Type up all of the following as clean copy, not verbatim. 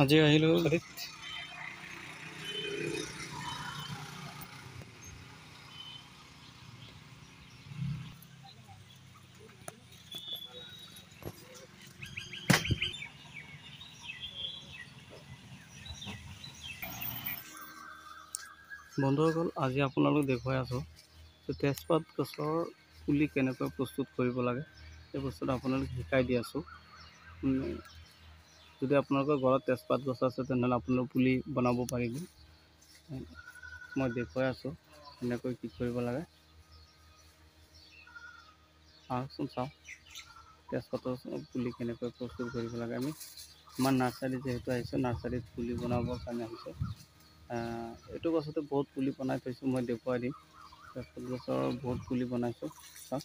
আজি আহিলোঁ বন্ধুসকল, আজি আপোনালোক দেখুৱাই আছোঁ যে তেজপাত গছৰ পুলি কেনেকৈ প্ৰস্তুত কৰিব লাগে। এই বস্তুটো আপোনালোক শিকাই দি আছোঁ। যদি আপোনালোকৰ ঘৰত তেজপাত গছ আছে তেনেহ'লে আপোনালোক পুলি বনাব পাৰিব। মই দেখুৱাই আছোঁ কেনেকৈ কি কৰিব লাগে। আহকচোন চাওঁ তেজপাতৰ পুলি কেনেকৈ প্ৰস্তুত কৰিব লাগে। আমি আমাৰ নাৰ্চাৰী যিহেতু আহিছোঁ, নাৰ্চাৰীত পুলি বনাবৰ কাৰণে আহিছোঁ। এইটো গছতে বহুত পুলি বনাই থৈছোঁ, মই দেখুৱাই দিম। তেজপাত গছৰ বহুত পুলি বনাইছোঁ, চাওক।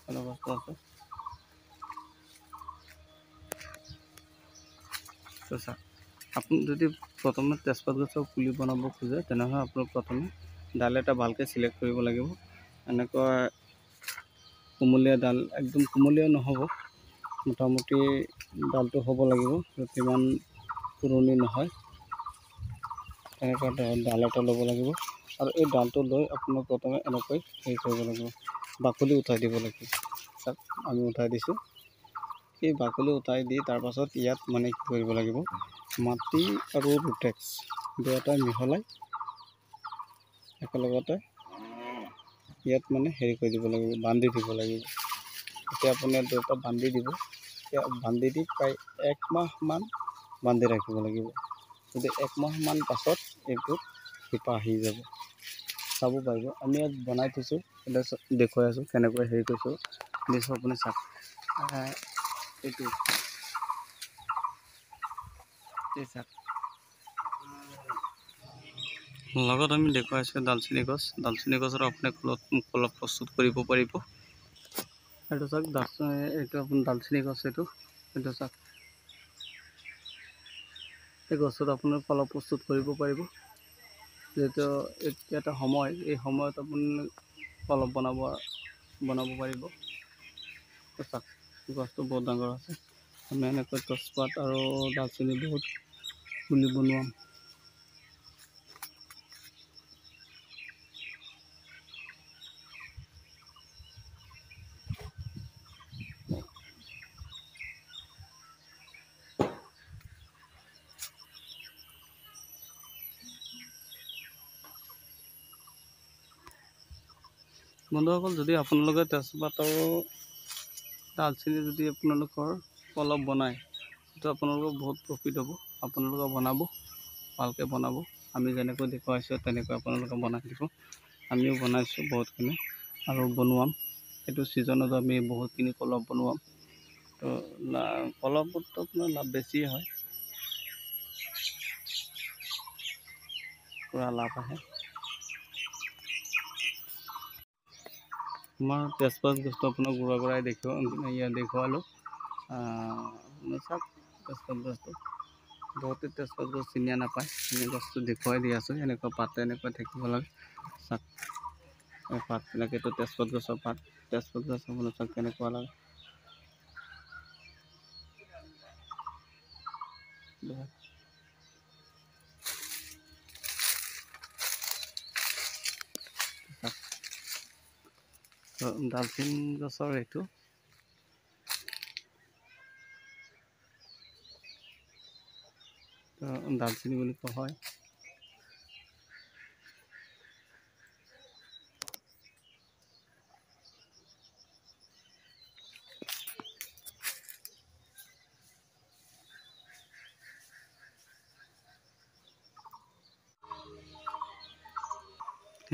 কোনো বস্তু আছে তো চাওক। আপুনি যদি প্ৰথমে তেজপাত গছৰ পুলি বনাব খোজে তেনেহ'লে আপুনি প্ৰথমে ডাল এটা ভালকৈ চিলেক্ট কৰিব লাগিব। এনেকুৱা কুমলীয়া ডাল, একদম কুমলীয়া নহ'ব, মোটামুটি ডালটো হ'ব লাগিব, ইমান পুৰণি নহয়। এনেকুৱা ডাল এটা ল'ব লাগিব আৰু এই ডালটো লৈ আপোনাক প্ৰথমে এনেকৈ হেৰি কৰিব লাগিব, বাকলি উঠাই দিব লাগিব। চাওক, আমি উঠাই দিছোঁ। এই বাকলি উঠাই দি তাৰপাছত ইয়াত মানে কি কৰিব লাগিব, মাটি আৰু ৰুটেক্স দুয়োটা মিহলাই একেলগতে ইয়াত মানে হেৰি কৰি দিব লাগিব, বান্ধি দিব লাগিব। এতিয়া আপুনি দুয়োটা বান্ধি দিব। বান্ধি দি প্ৰায় 1 মাহমান বান্ধি ৰাখিব লাগিব। যদি 1 মাহমান পাছত এইটো শিপা আহি যাব, চাব পাৰিব। আমি ইয়াত বনাই থৈছোঁ, এতিয়া দেখুৱাই আছোঁ কেনেকৈ হেৰি কৰিছোঁ দিছোঁ। আপুনি চাওক, এইটো চাওক। লগত আমি দেখুৱাইছোঁ ডালচেনি গছ। ডালচেনি গছৰ আপুনি কলপ প্ৰস্তুত কৰিব পাৰিব। এইটো চাওক, এইটো আপুনি ডালচেনি গছ, এইটো চাওক। এই গছত আপোনাৰ কলপ প্ৰস্তুত কৰিব পাৰিব। যিহেতু এটা সময়, এই সময়ত আপুনি কলপ বনাব পাৰিব। চাওক, গছটো বহুত ডাঙৰ আছে। আমি এনেকৈ তেজপাত আৰু ডালচেনি বহুত পুলি বনোৱাম। বন্ধুসকল, যদি আপোনালোকে তেজপাত আৰু ডালচেনি যদি আপোনালোকৰ কলপ বনায়, সেইটো আপোনালোকৰ বহুত প্ৰফিট হ'ব। আপোনালোকে বনাব, ভালকৈ বনাব। আমি যেনেকৈ দেখুৱাইছোঁ তেনেকৈ আপোনালোকে বনাই দিব। আমিও বনাইছোঁ বহুতখিনি আৰু বনোৱাম। এইটো ছিজনত আমি বহুতখিনি কলপ বনোৱাম। তো কলপতো আপোনাৰ লাভ বেছিয়ে হয়, পূৰা লাভ আহে। আমাৰ তেজপাত গছটো আপোনাক ঘূৰাই দেখুৱালোঁ। চাওক, তেজপাত গছটো বহুতে তেজপাত গছ চিনিয়ে নাপায়। আমি গছটো দেখুৱাই দি আছোঁ, এনেকুৱা পাত এনেকুৱা থাকিব লাগে। চাওক, এই পাত এনেকৈতো তেজপাত গছৰ পাত। তেজপাত গছ আপোনাৰ চাওক কেনেকুৱা লাগে। ডালচেনি গছৰ এইটো ডালচেনি বুলি কোৱা হয়।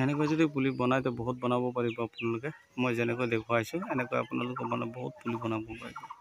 এনেকৈ যদি পুলি বনাই তো বহুত বনাব পাৰিব আপোনালোকে। মই যেনেকৈ দেখুৱাইছোঁ এনেকৈ আপোনালোকে বহুত পুলি বনাব পাৰিব।